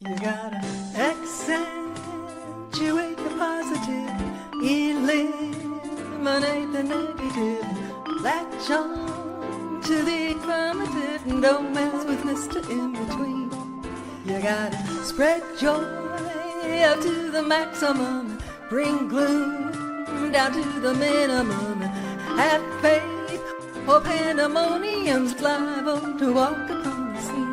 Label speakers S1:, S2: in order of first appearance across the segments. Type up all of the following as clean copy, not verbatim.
S1: You gotta accentuate the positive, eliminate the negative, latch on to the affirmative, and don't mess with Mr. In-Between. You gotta spread joy up to the maximum, bring gloom down to the minimum, have faith or pandemonium's liable to walk upon the scene.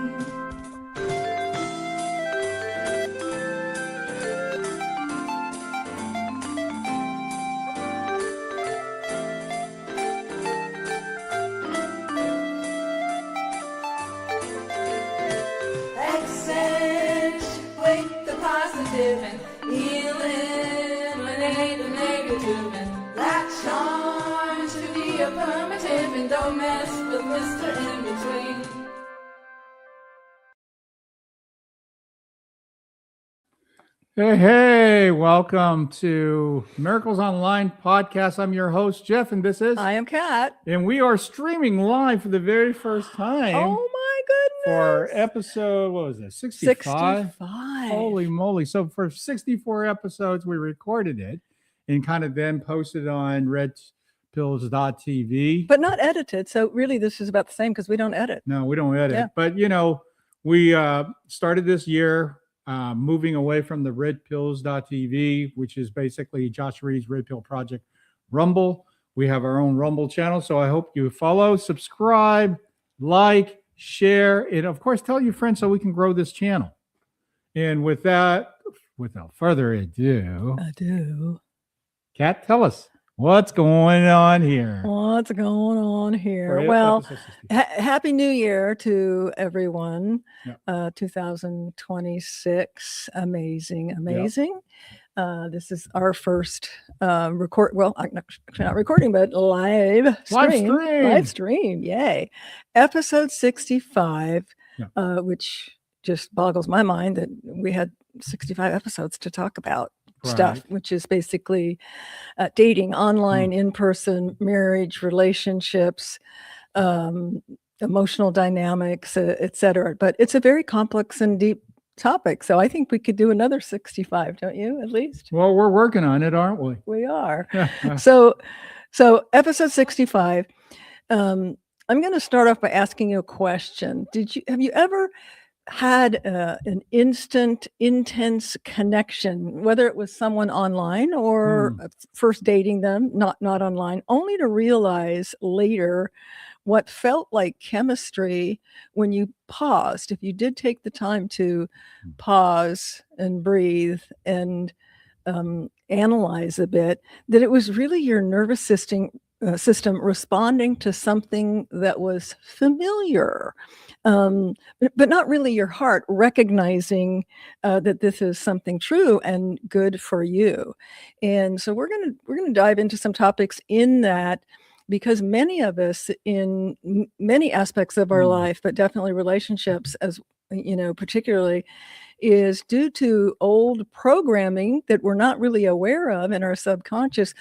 S1: Accentuate the positive and eliminate the negative, and latch on to the affirmative, and don't mess with Mr. In-Between.
S2: Hey, welcome to Miracles Online podcast. I'm your host, Jeff, and this is...
S3: I am Kat.
S2: And we are streaming live for the very first time.
S3: Oh my goodness.
S2: For episode, what was it, 65?
S3: 65.
S2: Holy moly. So for 64 episodes, we recorded it and kind of then posted on redpills.tv.
S3: But not edited. So really this is about the same because we don't edit.
S2: No, we don't edit.
S3: Yeah.
S2: But, you know, we started this year moving away from the redpills.tv, which is basically Josh Reed's Red Pill Project Rumble. We have our own Rumble channel. So I hope you follow, subscribe, like, share, and of course, tell your friends so we can grow this channel. And with that, without further ado, Kat, tell us what's going on here.
S3: What's going on here?
S2: For
S3: Well,
S2: episode 60.
S3: Happy New Year to everyone.
S2: Yep.
S3: 2026. Amazing. This is our first record. Well, not recording, but live stream. Yay. Episode 65, which just boggles my mind that we had 65 episodes to talk about. Stuff, which is basically dating, online, in-person, marriage, relationships, emotional dynamics, etc. But it's a very complex and deep topic. So I think we could do another 65, don't you, at least?
S2: Well, we're working on it, aren't we?
S3: We are. So episode 65, I'm going to start off by asking you a question. Have you ever had an instant, intense connection, whether it was someone online or first dating them, not online, only to realize later what felt like chemistry when you paused? If you did take the time to pause and breathe and analyze a bit, that it was really your nervous system responding to something that was familiar, but not really your heart recognizing that this is something true and good for you. And so we're gonna dive into some topics in that, because many of us in many aspects of our life, but definitely relationships, as you know, particularly, is due to old programming that we're not really aware of in our subconscious.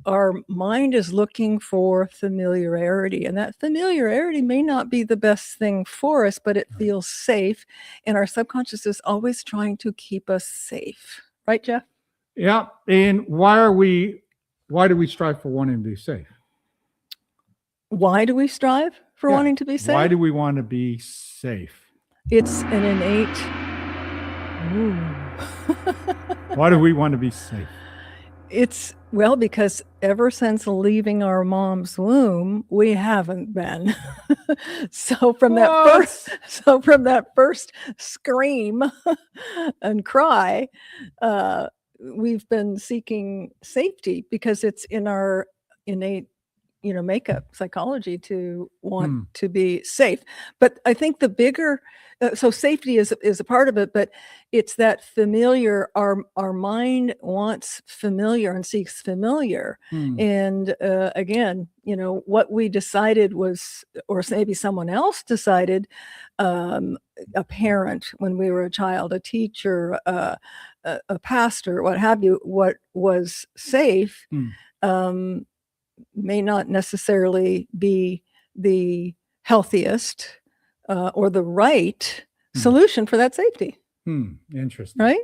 S3: Our mind is looking for familiarity, and that familiarity may not be the best thing for us, but it feels safe, and our subconscious is always trying to keep us safe. Right, Jeff?
S2: Yeah. And why do we strive for wanting to be safe?
S3: Why do we strive for wanting to be safe?
S2: Why do we want to be safe?
S3: It's an innate...
S2: Why do we want to be safe?
S3: Well, because ever since leaving our mom's womb, we haven't been. So from that first scream and cry, we've been seeking safety, because it's in our innate, makeup, psychology, to want to be safe. But I think the bigger, so safety is a part of it, but it's that familiar. Our mind wants familiar and seeks familiar. And again, what we decided was, or maybe someone else decided, a parent when we were a child, a teacher, a pastor, what have you, what was safe, may not necessarily be the healthiest or the right solution for that safety.
S2: Interesting.
S3: right?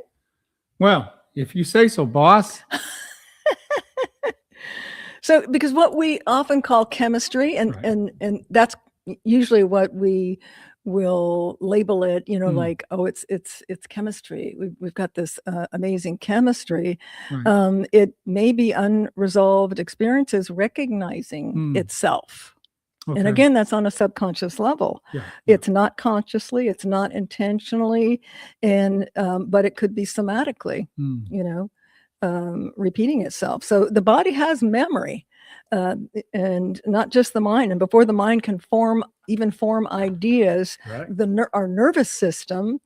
S2: Well, if you say so, boss.
S3: So, because what we often call chemistry, and
S2: Right.
S3: and that's usually what we will label it, like, oh, it's chemistry. We've got this amazing chemistry.
S2: Right.
S3: It may be unresolved experiences recognizing itself. And
S2: Okay.
S3: again, that's on a subconscious level.
S2: Yeah.
S3: It's not consciously, it's not intentionally, and but it could be somatically, repeating itself. So the body has memory, and not just the mind. And before the mind can form ideas,
S2: Right.
S3: our nervous system,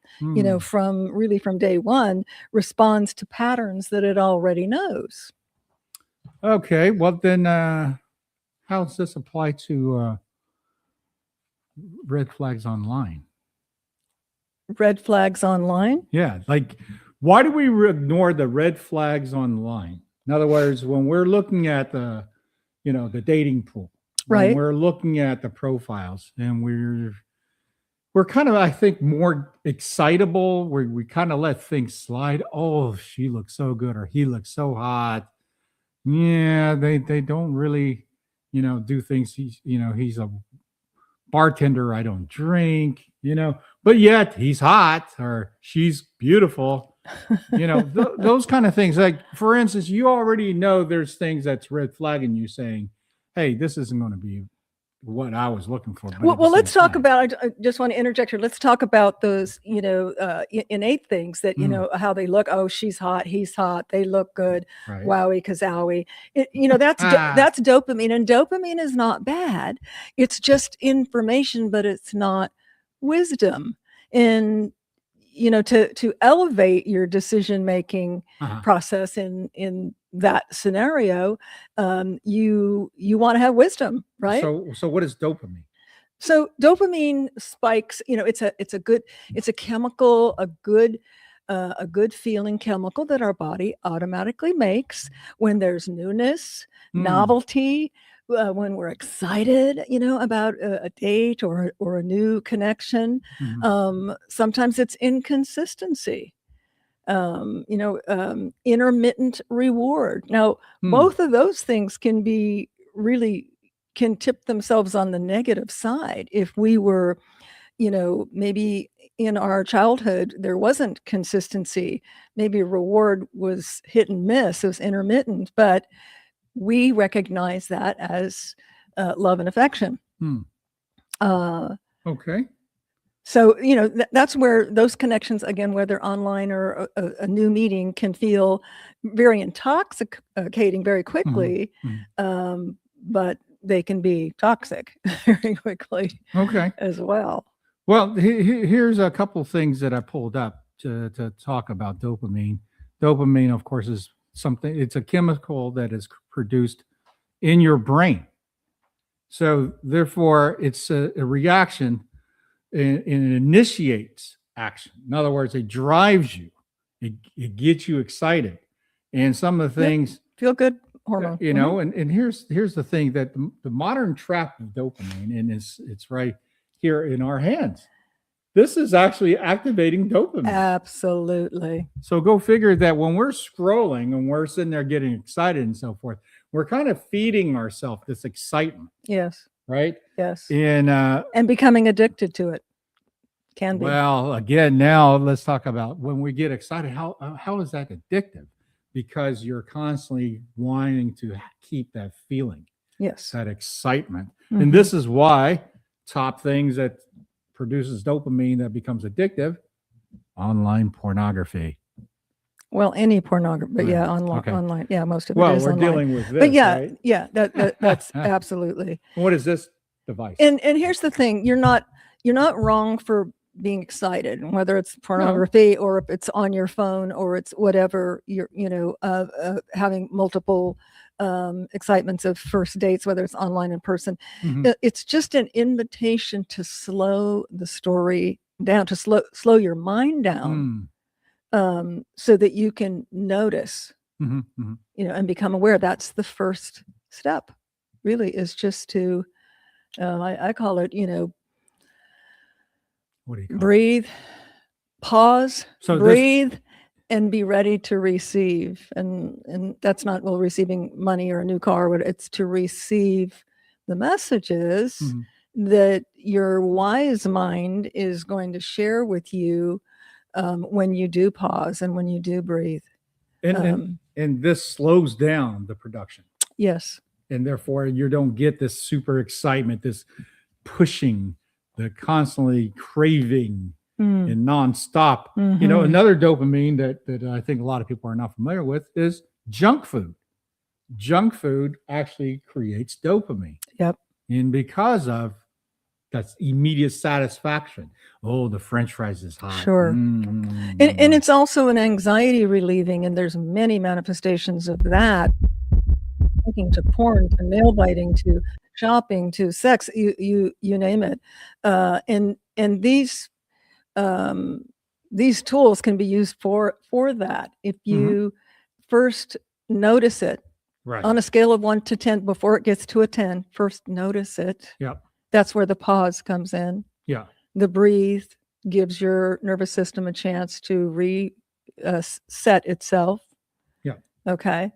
S3: from day one, responds to patterns that it already knows.
S2: Okay. Well, then, how does this apply to red flags online?
S3: Red flags online?
S2: Yeah. Like, why do we ignore the red flags online? In other words, when we're looking at the dating pool, when
S3: Right.
S2: we're looking at the profiles, and we're kind of, I think, more excitable, where we kind of let things slide. Oh, she looks so good, or he looks so hot. Yeah, they don't really, do things. He's a bartender. I don't drink, but yet he's hot, or she's beautiful. Those kind of things. Like, for instance, you already know there's things that's red flagging you, saying, hey, this isn't going to be what I was looking for. But
S3: Well, let's talk about, I just want to interject here. Let's talk about those, innate things that, how they look. Oh, she's hot. He's hot. They look good.
S2: Right.
S3: Wowie, kazowie. That's dopamine, and dopamine is not bad. It's just information, but it's not wisdom. And, to elevate your decision-making process in that scenario, you want to have wisdom, right?
S2: So what is dopamine?
S3: So dopamine spikes, it's a chemical, a good feeling chemical that our body automatically makes when there's newness, novelty, when we're excited, about a date or a new connection. Sometimes it's inconsistency. Intermittent reward. Now, both of those things can tip themselves on the negative side. If we were, maybe in our childhood, there wasn't consistency. Maybe reward was hit and miss. It was intermittent, but we recognize that as love and affection.
S2: Okay.
S3: So, that's where those connections, again, whether online or a new meeting, can feel very intoxicating very quickly, but they can be toxic very quickly as well.
S2: Well, here's a couple of things that I pulled up to talk about dopamine. Dopamine, of course, is it's a chemical that is produced in your brain. So therefore, it's a reaction, and it initiates action. In other words, it drives you. It gets you excited. And some of the things,
S3: feel good hormone.
S2: And here's the thing, that the modern trap of dopamine, and it's right here in our hands. This is actually activating dopamine.
S3: Absolutely.
S2: So go figure that when we're scrolling and we're sitting there getting excited and so forth, we're kind of feeding ourselves this excitement.
S3: Yes.
S2: Right?
S3: Yes.
S2: And
S3: becoming addicted to it. Can be.
S2: Well, again, now let's talk about when we get excited. How is that addictive? Because you're constantly wanting to keep that feeling.
S3: Yes.
S2: That excitement. And this is why top things that produces dopamine that becomes addictive: online pornography.
S3: Well, any pornography, but yeah, online. Yeah, most of it is online. Well, we're
S2: dealing with this,
S3: but yeah,
S2: right?
S3: Yeah, that's absolutely.
S2: What is this device?
S3: And here's the thing: you're not wrong for being excited, whether it's pornography or if it's on your phone or it's whatever. You're having multiple excitements of first dates, whether it's online in person. It's just an invitation to slow the story down, to slow your mind down. So that you can notice, and become aware. That's the first step, really, is just to, I call it,
S2: what do you call
S3: breathe, pause,
S2: So
S3: breathe, and be ready to receive. And that's not, well, receiving money or a new car, but it's to receive the messages that your wise mind is going to share with you when you do pause and when you do breathe.
S2: And this slows down the production.
S3: Yes.
S2: And therefore you don't get this super excitement, this pushing, the constantly craving and nonstop. You know, another dopamine that I think a lot of people are not familiar with is junk food. Junk food actually creates dopamine.
S3: Yep.
S2: And because of that's immediate satisfaction. Oh, the French fries is hot.
S3: Sure. And it's also an anxiety relieving, and there's many manifestations of that. Linking to porn, to nail biting, to shopping, to sex, you name it. And these tools can be used for that. If you first notice it on a scale of 1 to 10, before it gets to a 10, first notice it.
S2: Yep.
S3: That's where the pause comes in.
S2: Yeah.
S3: The breathe gives your nervous system a chance to reset itself.
S2: Yeah.
S3: Okay.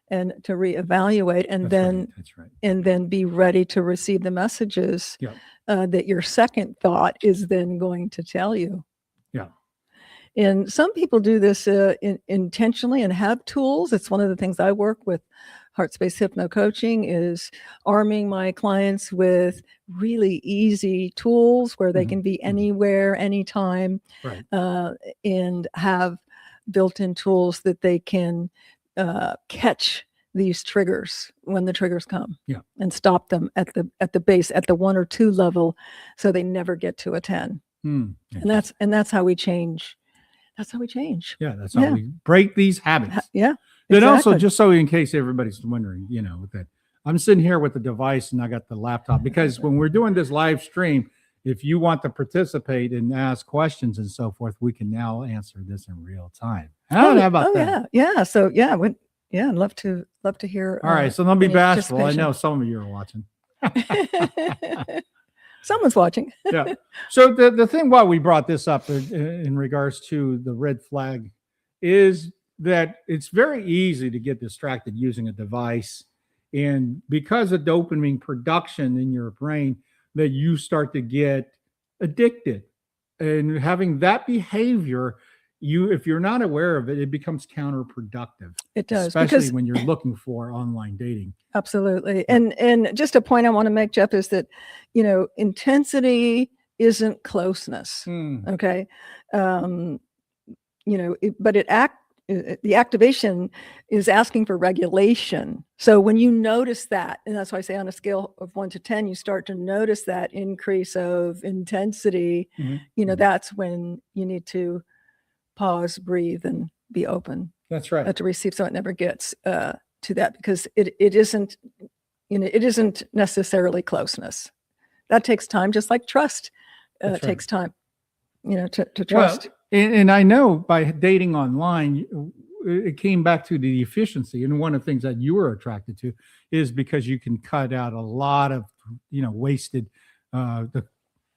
S3: And to reevaluate, and
S2: That's right.
S3: And then be ready to receive the messages that your second thought is then going to tell you.
S2: Yeah.
S3: And some people do this intentionally and have tools. It's one of the things I work with Heart Space Hypno Coaching, is arming my clients with really easy tools where they can be anywhere, anytime, and have built-in tools that they can catch these triggers when the triggers come, and stop them at the base, at the 1 or 2 level, so they never get to a 10. And that's how we change. That's how we change.
S2: Yeah, that's how we break these habits.
S3: Yeah.
S2: But also, just so in case everybody's wondering, you know, that I'm sitting here with the device and I got the laptop, because when we're doing this live stream, if you want to participate and ask questions and so forth, we can now answer this in real time. How about that?
S3: Yeah. So I'd love to hear.
S2: All right. So don't be bashful. I know some of you are watching.
S3: Someone's watching.
S2: Yeah. So the thing why we brought this up in regards to the red flag is that it's very easy to get distracted using a device. And because of dopamine production in your brain, that you start to get addicted. And having that behavior, if you're not aware of it, it becomes counterproductive. It does. Especially when you're looking for online dating.
S3: Absolutely. And just a point I want to make, Jeff, is that, you know, intensity isn't closeness. Okay. You know, the activation is asking for regulation. So when you notice that, and that's why I say on a scale of 1 to 10, you start to notice that increase of intensity, you know, that's when you need to pause, breathe, and be open.
S2: That's right.
S3: To receive, so it never gets to that, because it isn't, you know, it isn't necessarily closeness. That takes time, just like trust takes time, you know, to trust.
S2: Well, and I know by dating online, it came back to the efficiency. And one of the things that you were attracted to is because you can cut out a lot of, you know, wasted, the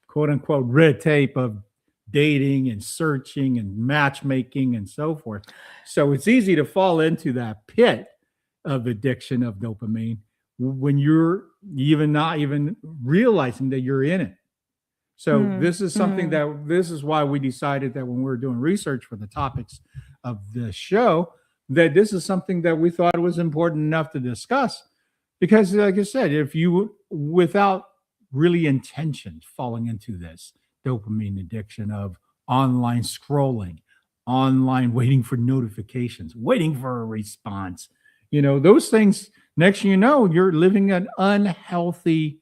S2: quote unquote red tape of dating and searching and matchmaking and so forth. So it's easy to fall into that pit of addiction of dopamine when you're not even realizing that you're in it. So this is something this is why we decided that when we were doing research for the topics of the show, that this is something that we thought was important enough to discuss, because like I said, if you, without really intention, falling into this dopamine addiction of online scrolling, online waiting for notifications, waiting for a response, you know, those things, next thing you know, you're living an unhealthy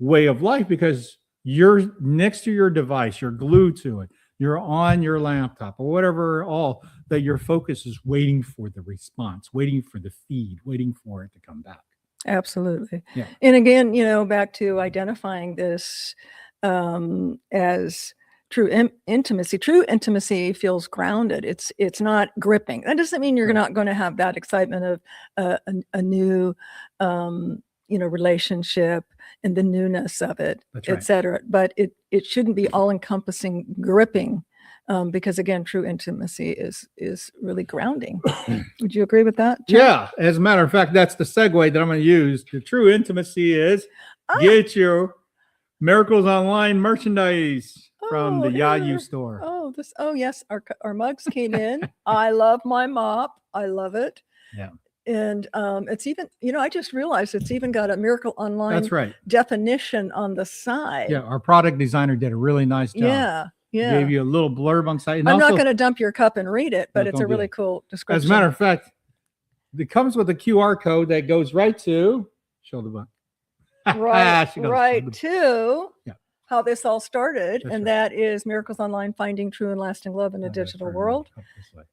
S2: way of life, because you're next to your device, you're glued to it, you're on your laptop or whatever, all that your focus is waiting for the response, waiting for the feed, waiting for it to come back.
S3: Absolutely.
S2: Yeah.
S3: And again, you know, back to identifying this as true intimacy. True intimacy feels grounded. It's not gripping. That doesn't mean you're not going to have that excitement of a new you know, relationship and the newness of it, et cetera. But it shouldn't be all encompassing gripping because again, true intimacy is really grounding. Would you agree with that, Jeff?
S2: Yeah. As a matter of fact, that's the segue that I'm going to use. The true intimacy is get your Miracles Online merchandise from the Yayu store.
S3: Oh yes, our mugs came in. I love my mop. I love it.
S2: Yeah.
S3: And it's even, I just realized it's even got a Miracle Online
S2: That's right.
S3: definition on the side.
S2: Yeah, our product designer did a really nice job.
S3: Yeah.
S2: Gave you a little blurb on the side. And
S3: I'm not going to dump your cup and read it, but it's a really cool description.
S2: As a matter of fact, it comes with a QR code that goes right to show the button.
S3: Right to how this all started,
S2: That's
S3: and that is Miracles Online: Finding True and Lasting Love in a Digital World.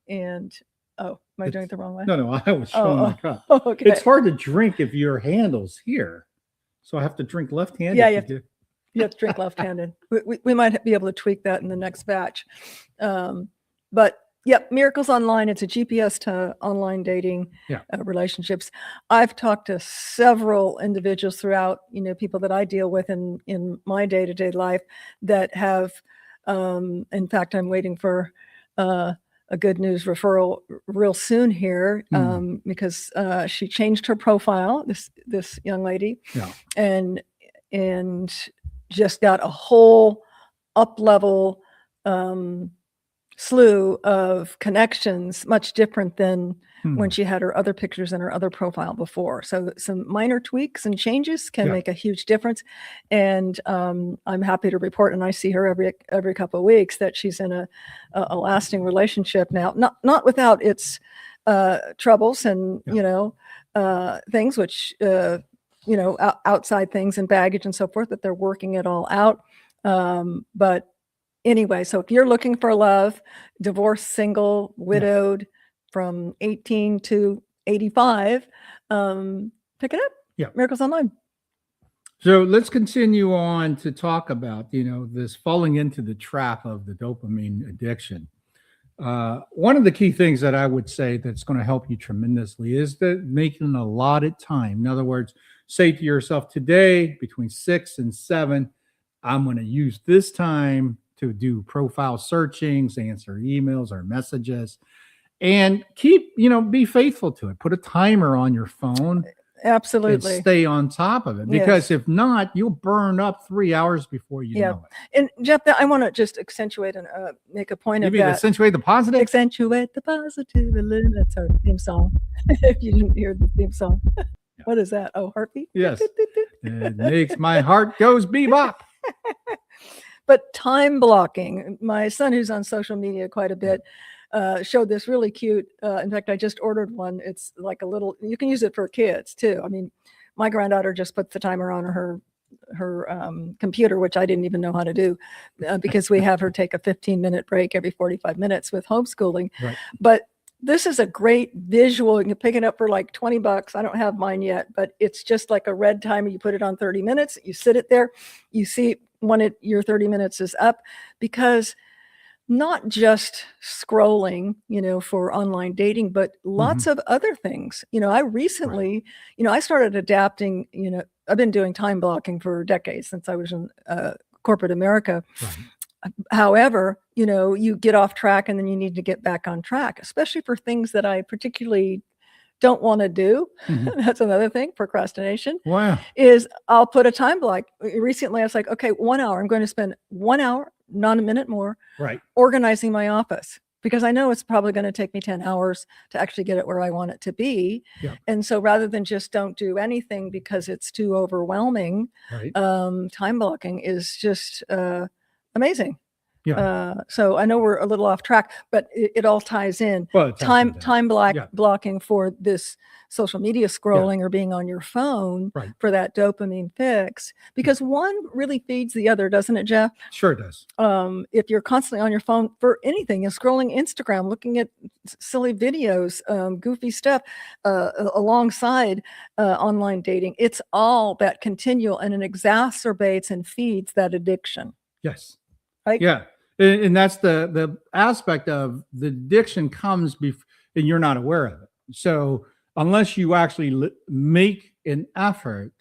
S3: And am I doing it the wrong way?
S2: No, I was showing my cup.
S3: Okay.
S2: It's hard to drink if your handle's here, so I have to drink left-handed.
S3: Yeah, you have to drink left-handed. We might be able to tweak that in the next batch. But yep, Miracles Online. It's a GPS to online dating relationships. I've talked to several individuals throughout, people that I deal with in my day-to-day life that have, in fact, I'm waiting for a good news referral real soon here because she changed her profile, this young lady, and just got a whole up-level slew of connections, much different than when she had her other pictures in her other profile before. So some minor tweaks and changes can make a huge difference. And I'm happy to report, and I see her every couple of weeks, that she's in a lasting relationship now, not without its troubles and things which outside things and baggage and so forth, that they're working it all out. But anyway, so if you're looking for love, divorced, single, widowed, from 18 to 85, pick it up.
S2: Yeah.
S3: Miracles Online.
S2: So let's continue on to talk about, this falling into the trap of the dopamine addiction. One of the key things that I would say that's going to help you tremendously is that making an allotted time. In other words, say to yourself, today between 6 and 7, I'm going to use this time to do profile searchings, answer emails or messages, and keep, be faithful to it. Put a timer on your phone.
S3: Absolutely.
S2: And stay on top of it, because if not, you'll burn up 3 hours before you know it.
S3: And Jeff, I want to just accentuate and make a point of that.
S2: Accentuate the positive?
S3: Accentuate the positive. That's our theme song. If you didn't hear the theme song. What is that? Oh, heartbeat?
S2: Yes. It makes my heart goes bebop.
S3: But time blocking. My son, who's on social media quite a bit, showed this really cute. In fact, I just ordered one. It's like a little, you can use it for kids too. I mean, my granddaughter just puts the timer on her computer, which I didn't even know how to do because we have her take a 15-minute break every 45 minutes with homeschooling.
S2: Right.
S3: But this is a great visual. You can pick it up for like $20. I don't have mine yet, but it's just like a red timer. You put it on 30 minutes, you sit it there, you see when your 30 minutes is up, because not just scrolling, for online dating, but lots of other things. I recently, I started adapting, I've been doing time blocking for decades since I was in corporate America.
S2: Right.
S3: However, you get off track and then you need to get back on track, especially for things that I particularly don't want to do. That's another thing, procrastination.
S2: Wow.
S3: Is I'll put a time block. Recently, I was like, okay, 1 hour. I'm going to spend 1 hour, not a minute more, organizing my office, because I know it's probably going to take me 10 hours to actually get it where I want it to be. Yeah. And so rather than just don't do anything because it's too overwhelming, time blocking is just amazing. Yeah. So I know we're a little off track, but it all ties in. Well, time blocking for this social media scrolling or being on your phone for that dopamine fix, because one really feeds the other, doesn't it, Jeff?
S2: Sure it does.
S3: If you're constantly on your phone for anything, you're scrolling Instagram, looking at silly videos, goofy stuff, alongside online dating, it's all that continual, and it exacerbates and feeds that addiction.
S2: Yes.
S3: Right?
S2: Yeah. And that's the aspect of the addiction comes and you're not aware of it. So unless you actually make an effort,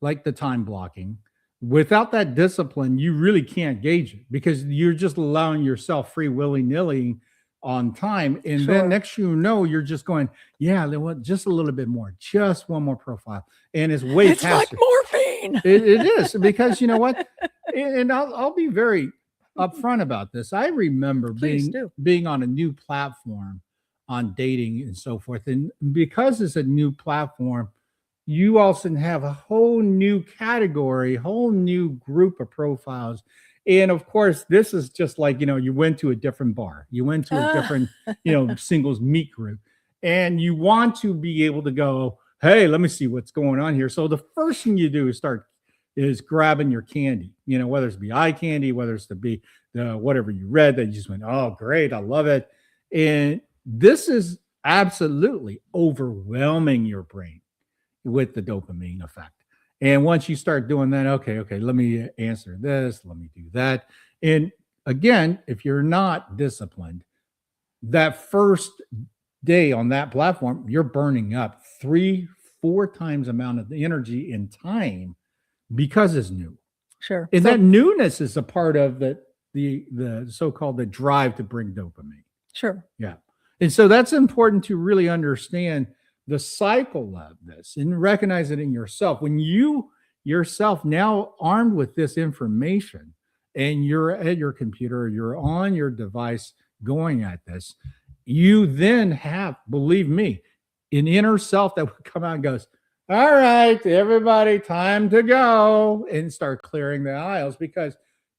S2: like the time blocking, without that discipline, you really can't gauge it because you're just allowing yourself free willy-nilly on time. And then next you know, you're just going, yeah, just a little bit more, just one more profile. And it's way
S3: It's
S2: past
S3: like morphine.
S2: it is because you know what? And I'll be very upfront about this. I remember being on a new platform on dating and so forth. And because it's a new platform, you also have a whole new category, whole new group of profiles. And of course, this is just like, you went to a different bar, you went to a different, singles meet group, and you want to be able to go, hey, let me see what's going on here. So the first thing you do is grabbing your candy, whether it's be eye candy, whether it's to be whatever you read that you just went, oh, great, I love it. And this is absolutely overwhelming your brain with the dopamine effect. And once you start doing that, okay, let me answer this, let me do that. And again, if you're not disciplined, that first day on that platform, you're burning up 3-4 times the amount of the energy and time because it's new.
S3: Sure.
S2: And that newness is a part of the so-called the drive to bring dopamine.
S3: Sure.
S2: Yeah. And so that's important to really understand the cycle of this and recognize it in yourself. When you yourself now armed with this information and you're at your computer, you're on your device going at this, you then have, believe me, an inner self that would come out and goes, all right, everybody, time to go, and start clearing the aisles, because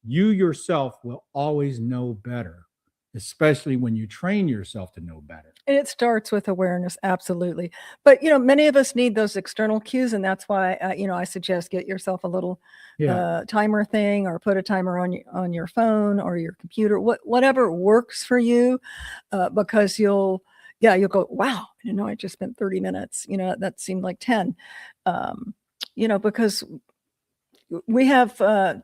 S2: you yourself will always know better, especially when you train yourself to know better.
S3: And it starts with awareness, absolutely. But many of us need those external cues, and that's why I suggest get yourself a little timer thing, or put a timer on your phone or your computer, whatever works for you, because you'll go, wow, I just spent 30 minutes. That seemed like 10. Because we have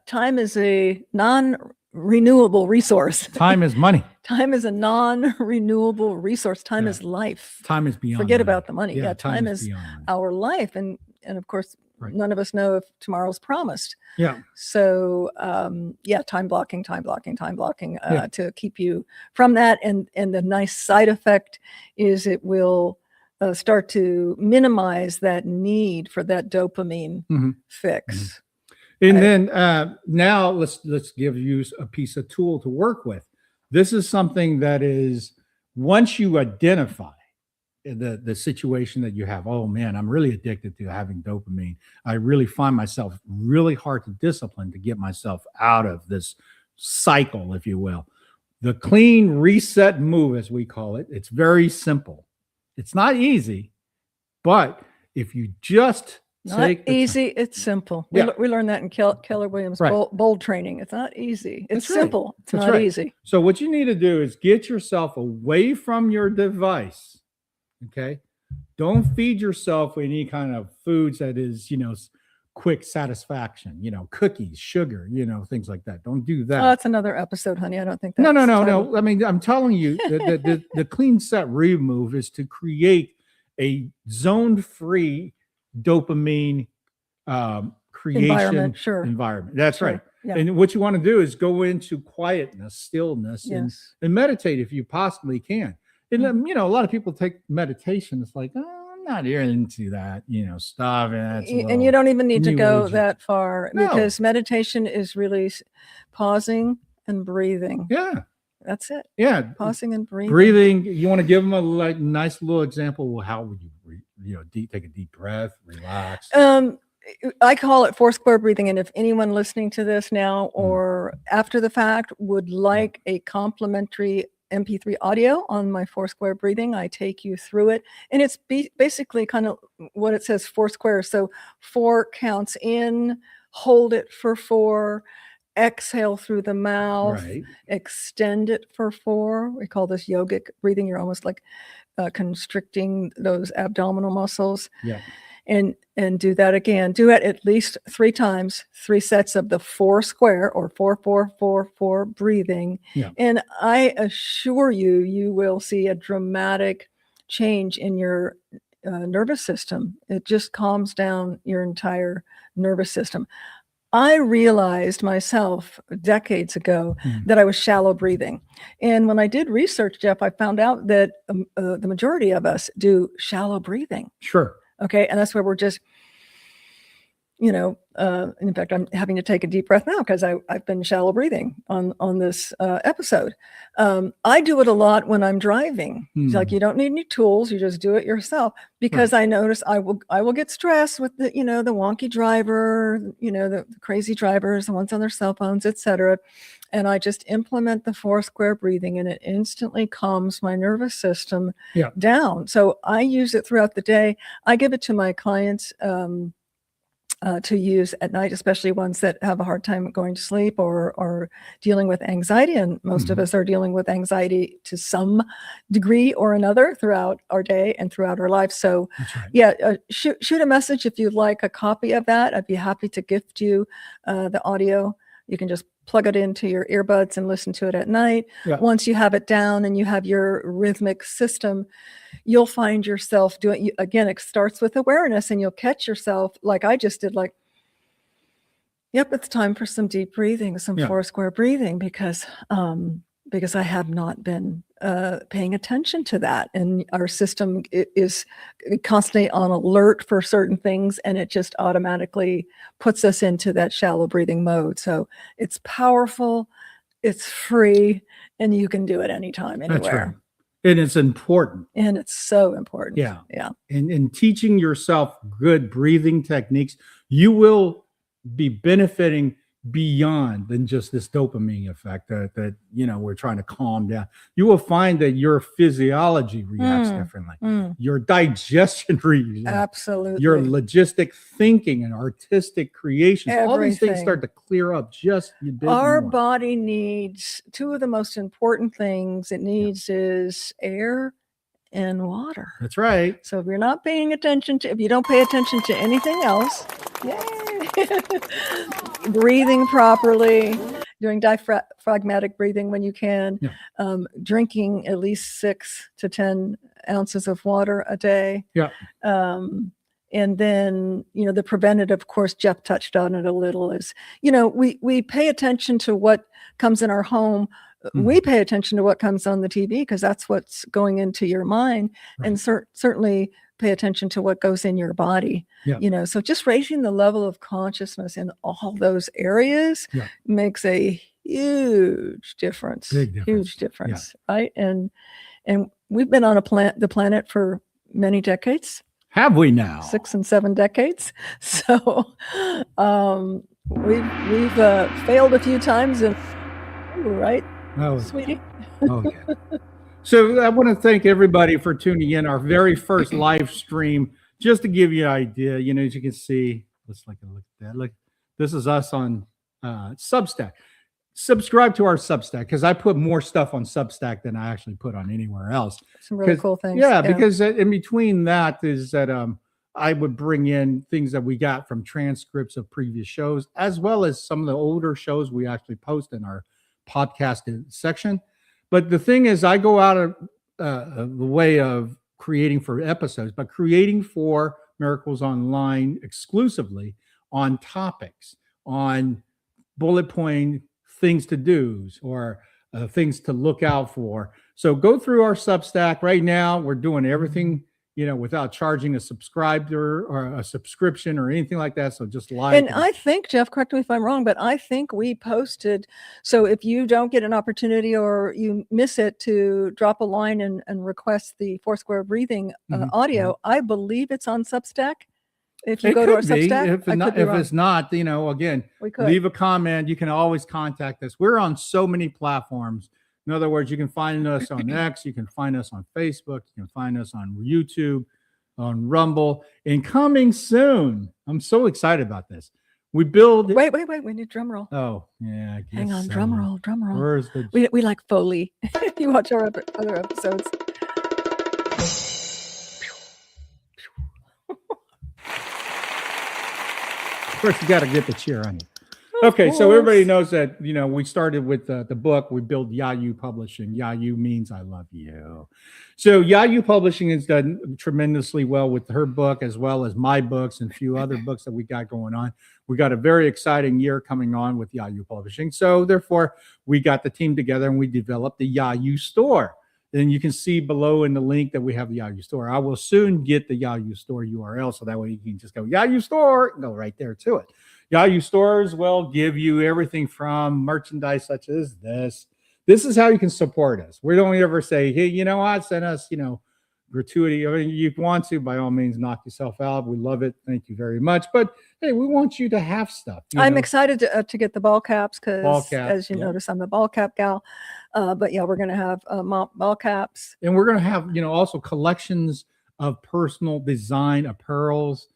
S3: time is a non-renewable resource.
S2: Time is money.
S3: Time is a non-renewable resource. Time is life.
S2: Time is beyond.
S3: Forget
S2: money.
S3: About the money. Yeah, time is our life, and of course, none of us know if tomorrow's promised.
S2: Yeah.
S3: So time blocking to keep you from that, and the nice side effect is it will start to minimize that need for that dopamine fix.
S2: Mm-hmm. And then now let's give you a piece of tool to work with. This is something that is, once you identify the situation that you have, oh man, I'm really addicted to having dopamine. I really find myself really hard to discipline to get myself out of this cycle, if you will. The clean reset move, as we call it, it's very simple. It's not easy, but if you just
S3: not easy, it's simple. We learned that in Keller Williams bold training. It's not easy. It's simple. It's not easy.
S2: So what you need to do is get yourself away from your device. Okay. Don't feed yourself with any kind of foods that is, quick satisfaction, cookies, sugar, things like that. Don't do that.
S3: Oh, that's another episode, honey. I don't think that's
S2: No. I mean, I'm telling you that the clean set remove is to create a zone-free dopamine creation environment. That's right. Yeah. And what you want to do is go into quietness, stillness, and meditate if you possibly can. And a lot of people take meditation. It's like, oh, I'm not into that, stuff.
S3: And you don't even need to go that far, because meditation is really pausing and breathing.
S2: Yeah.
S3: That's it.
S2: Yeah.
S3: Pausing and breathing.
S2: Breathing. You want to give them a nice little example. Well, how would you take a deep breath, relax?
S3: I call it Foursquare breathing. And if anyone listening to this now or after the fact would like a complimentary MP3 audio on my Foursquare breathing, I take you through it. And it's basically kind of what it says, Foursquare. So 4 counts in, hold it for 4, exhale through the mouth, extend it for 4. We call this yogic breathing. You're almost like constricting those abdominal muscles.
S2: Yeah.
S3: And do that again. Do it at least 3 times, 3 sets of the Foursquare or 4-4-4-4 breathing. Yeah. And I assure you, you will see a dramatic change in your nervous system. It just calms down your entire nervous system. I realized myself decades ago that I was shallow breathing. And when I did research, Jeff, I found out that the majority of us do shallow breathing.
S2: Sure.
S3: Okay. And that's where we're just, in fact, I'm having to take a deep breath now because I've been shallow breathing on this episode. I do it a lot when I'm driving. It's like, you don't need any tools. You just do it yourself, because I notice I will get stressed with the wonky driver, the crazy drivers, the ones on their cell phones, etc. And I just implement the 4 square breathing, and it instantly calms my nervous system down. So I use it throughout the day. I give it to my clients to use at night, especially ones that have a hard time going to sleep or dealing with anxiety. And most of us are dealing with anxiety to some degree or another throughout our day and throughout our life. So shoot a message if you'd like a copy of that. I'd be happy to gift you the audio. You can just plug it into your earbuds and listen to it at night. Once you have it down and you have your rhythmic system, you'll find yourself doing, again, it starts with awareness, and you'll catch yourself like I just did, like, yep, it's time for some deep breathing, some 4 square breathing, because I have not been paying attention to that. And our system is constantly on alert for certain things, and it just automatically puts us into that shallow breathing mode. So it's powerful, it's free, and you can do it anytime, anywhere.
S2: That's right. And it's important.
S3: And it's so important.
S2: Yeah.
S3: Yeah.
S2: And in teaching yourself good breathing techniques, you will be benefiting beyond than just this dopamine effect that we're trying to calm down. You will find that your physiology reacts differently. Your digestion reacts.
S3: Absolutely.
S2: Your logistic thinking and artistic creations.
S3: Everything.
S2: All these things start to clear up just a bit
S3: Our
S2: more.
S3: body needs 2 of the most important things it needs is air and water.
S2: That's right.
S3: So if you're not paying attention if you don't pay attention to anything else, breathing properly, doing diaphragmatic breathing when you can, drinking at least 6 to 10 ounces of water a day. And then, the preventative, of course, Jeff touched on it a little, is, we pay attention to what comes in our home. We pay attention to what comes on the TV, because that's what's going into your mind, and certainly pay attention to what goes in your body. So just raising the level of consciousness in all those areas makes a huge difference. Huge difference, right? And we've been on the planet for many decades.
S2: Have we now?
S3: 6 and 7 decades. So we've failed a few times, and right, sweetie.
S2: So I want to thank everybody for tuning in. Our very first live stream, just to give you an idea. As you can see, let's look at that. Look, this is us on Substack. Subscribe to our Substack, because I put more stuff on Substack than I actually put on anywhere else.
S3: Some really cool things.
S2: Because in between that is that I would bring in things that we got from transcripts of previous shows, as well as some of the older shows we actually post in our podcast section. But the thing is, I go out of the way of creating for episodes, but creating for Miracles Online exclusively on topics, on bullet point things to do's, or things to look out for. So go through our Substack. Right now, we're doing everything, without charging a subscriber or a subscription or anything like that. So just like.
S3: And I think, Jeff, correct me if I'm wrong, but I think we posted. So if you don't get an opportunity or you miss it, to drop a line and request the 4 square breathing audio, I believe it's on Substack. If you go to our Substack,
S2: if it's not, again, leave a comment. You can always contact us. We're on so many platforms. In other words, you can find us on X, you can find us on Facebook, you can find us on YouTube, on Rumble, and coming soon. I'm so excited about this. We build.
S3: Wait. We need drum roll.
S2: Oh, yeah.
S3: Hang on, drum roll.
S2: Where's the?
S3: We like Foley. If you watch our other episodes.
S2: First, you got to get the chair on you. Okay, so everybody
S3: course.
S2: knows that, we started with the book. We built Yayu Publishing. Yayu means I love you. So Yayu Publishing has done tremendously well with her book, as well as my books and a few other books that we got going on. We got a very exciting year coming on with Yayu Publishing. So therefore, we got the team together and we developed the Yayu store. Then you can see below in the link that we have the Yayu store. I will soon get the Yayu store URL, so that way you can just go Yayu store and go right there to it. Yayu stores will give you everything from merchandise such as this. This is how you can support us. We don't ever say, hey, you know what, send us, gratuity. I mean, you want to, by all means, knock yourself out. We love it. Thank you very much. But hey, we want you to have stuff.
S3: I'm excited to get the ball caps
S2: Ball
S3: because,
S2: cap,
S3: as you
S2: yeah.
S3: notice, I'm a ball cap gal. But yeah, we're going to have ball caps.
S2: And we're going to have, also collections of personal design apparels,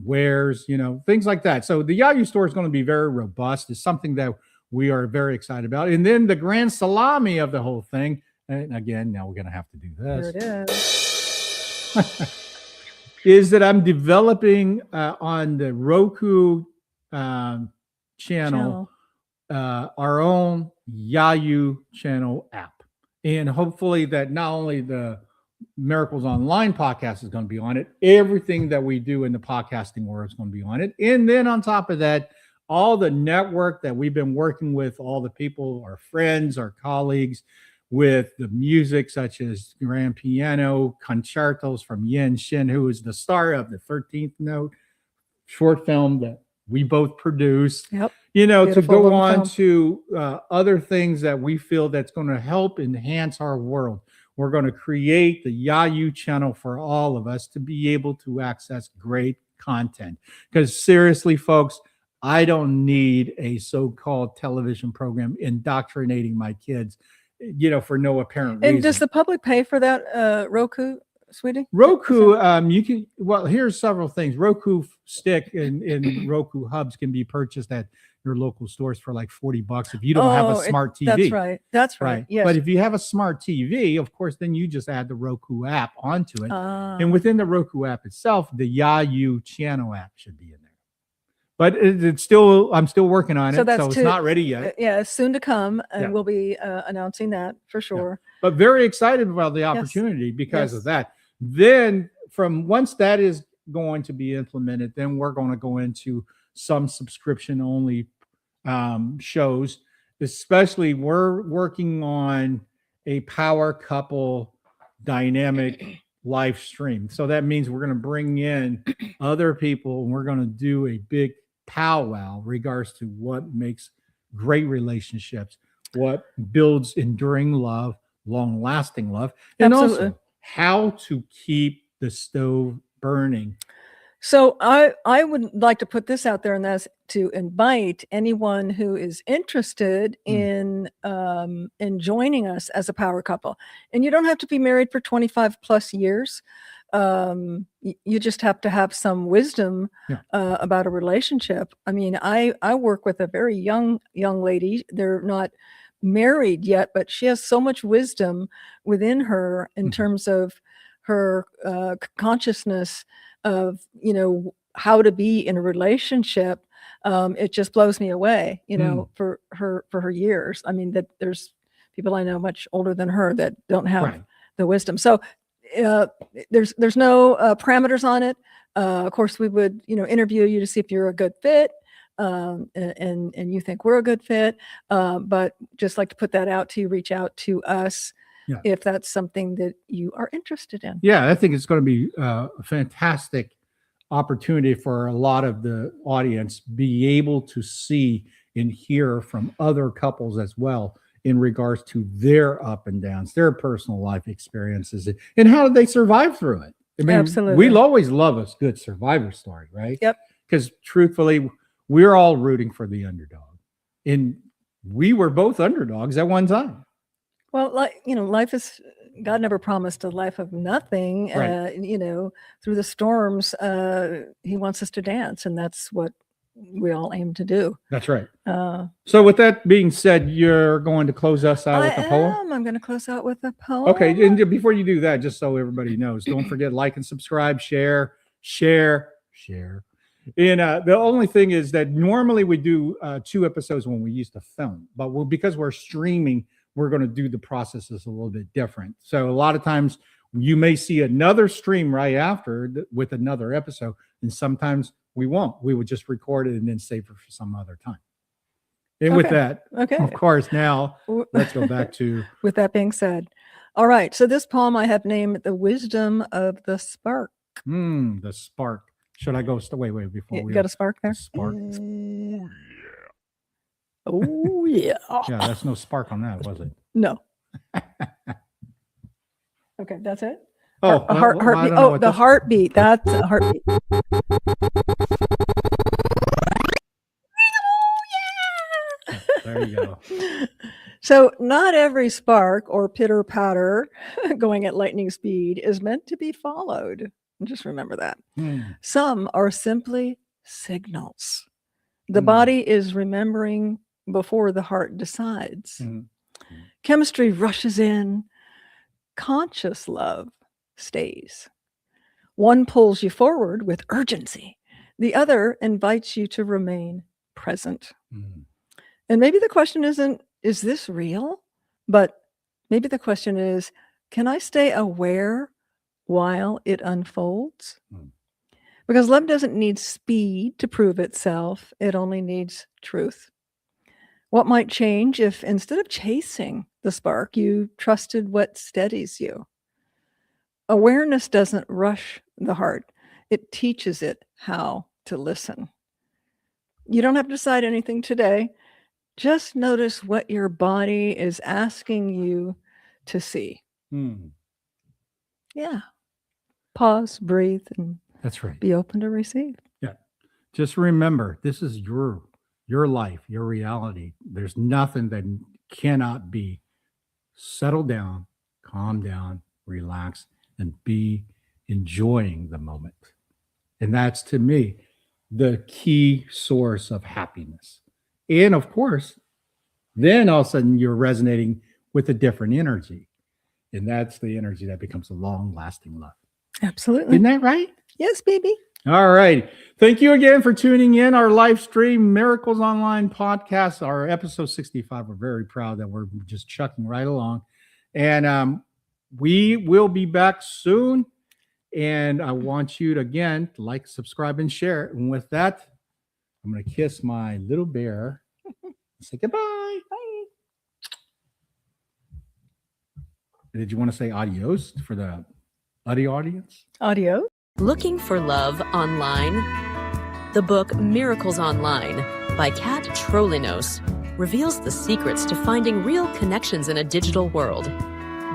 S2: wares, things like that. So the Yayu store is going to be very robust. It's something that we are very excited about. And then the grand salami of the whole thing. And again, now we're going to have to do this.
S3: Here it is.
S2: Is that I'm developing on the Roku channel our own Yayu channel app. And hopefully that not only the Miracles Online podcast is going to be on it, everything that we do in the podcasting world is going to be on it. And then on top of that, all the network that we've been working with, all the people, our friends, our colleagues, with the music such as grand piano concertos from Yen Shin, who is the star of the 13th Note short film that we both produced.
S3: Yep.
S2: To
S3: Beautiful
S2: go on
S3: film.
S2: to other things that we feel that's going to help enhance our world. We're going to create the Yayu channel for all of us to be able to access great content. Because seriously, folks, I don't need a so-called television program indoctrinating my kids, for no apparent reason.
S3: And does the public pay for that Roku, sweetie?
S2: Roku, you can, here's several things. Roku stick and Roku hubs can be purchased at your local stores for like $40 if you don't have a smart TV.
S3: That's right. Yes.
S2: But if you have a smart TV, of course, then you just add the Roku app onto it. And within the Roku app itself, the Yayu channel app should be in there. But I'm still working on it. So it's not ready yet.
S3: Yeah, it's soon to come. And we'll be announcing that for sure.
S2: Yeah. But very excited about the opportunity because of that. Then once that is going to be implemented, then we're going to go into some subscription only shows. Especially we're working on a power couple dynamic live stream. So that means we're going to bring in other people and we're going to do a big powwow regards to what makes great relationships, what builds enduring love, long-lasting love, and also how to keep the stove burning.
S3: So I would like to put this out there, and that's to invite anyone who is interested in joining us as a power couple. And you don't have to be married for 25 plus years. You just have to have some wisdom about a relationship. I mean, I work with a very young lady. They're not married yet, but she has so much wisdom within her in terms of her consciousness of, how to be in a relationship. It just blows me away, for her years. I mean, that there's people I know much older than her that don't have the wisdom. So there's no parameters on it. Of course, we would, interview you to see if you're a good fit. And you think we're a good fit. But just like to put that out to you, reach out to us. Yeah. If that's something that you are interested in.
S2: Yeah, I think it's going to be a fantastic opportunity for a lot of the audience be able to see and hear from other couples as well in regards to their up and downs, their personal life experiences, and how did they survive through it. I mean,
S3: absolutely.
S2: We always love a good survivor story, right?
S3: Yep.
S2: Because truthfully, we're all rooting for the underdog. And we were both underdogs at one time.
S3: Well, life is, God never promised a life of nothing.
S2: Right.
S3: Through the storms, he wants us to dance, and that's what we all aim to do.
S2: That's right. So with that being said, you're going to close us out with a poem?
S3: I'm going to close out with a poem.
S2: Okay, and before you do that, just so everybody knows, don't forget, like and subscribe, share. And the only thing is that normally we do 2 episodes when we used to film, but because we're streaming, we're going to do the processes a little bit different. So a lot of times you may see another stream right after with another episode, and sometimes we won't. We would just record it and then save it for some other time. And with that, of course, now let's go back to.
S3: With that being said, all right. So this poem I have named "The Wisdom of the Spark."
S2: The spark. Should I go? Wait, before we
S3: got a spark there?
S2: Spark.
S3: Oh yeah.
S2: Yeah, that's no spark on that, was it?
S3: No. Okay, that's it.
S2: Oh,
S3: heartbeat. Oh, the heartbeat. That's a heartbeat.
S2: There you go.
S3: So not every spark or pitter patter going at lightning speed is meant to be followed. Just remember that. Some are simply signals. The body is remembering before the heart decides. Chemistry rushes in. Conscious love stays. One pulls you forward with urgency. The other invites you to remain present. And maybe the question isn't, is this real? But maybe the question is, can I stay aware while it unfolds? Because love doesn't need speed to prove itself. It only needs truth. What might change if instead of chasing the spark, you trusted what steadies you? Awareness doesn't rush the heart. It teaches it how to listen. You don't have to decide anything today. Just notice what your body is asking you to see. Yeah. Pause, breathe, and
S2: that's right.
S3: Be open to receive.
S2: Yeah. Just remember, this is your life, your reality. There's nothing that cannot be. Settle down, calm down, relax, and be enjoying the moment. And that's, to me, the key source of happiness. And of course, then all of a sudden you're resonating with a different energy. And that's the energy that becomes a long-lasting love.
S3: Absolutely.
S2: Isn't that right?
S3: Yes, baby.
S2: All right. Thank you again for tuning in our live stream Miracles Online podcast, our episode 65. We're very proud that we're just chucking right along. And we will be back soon. And I want you to, again, like, subscribe, and share. And with that, I'm going to kiss my little bear and say goodbye.
S3: Bye.
S2: Did you want to say adios for the audio audience?
S3: Audio.
S4: Looking for love online? The book Miracles Online by Kat Trolinos reveals the secrets to finding real connections in a digital world.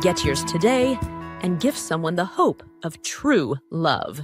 S4: Get yours today and give someone the hope of true love.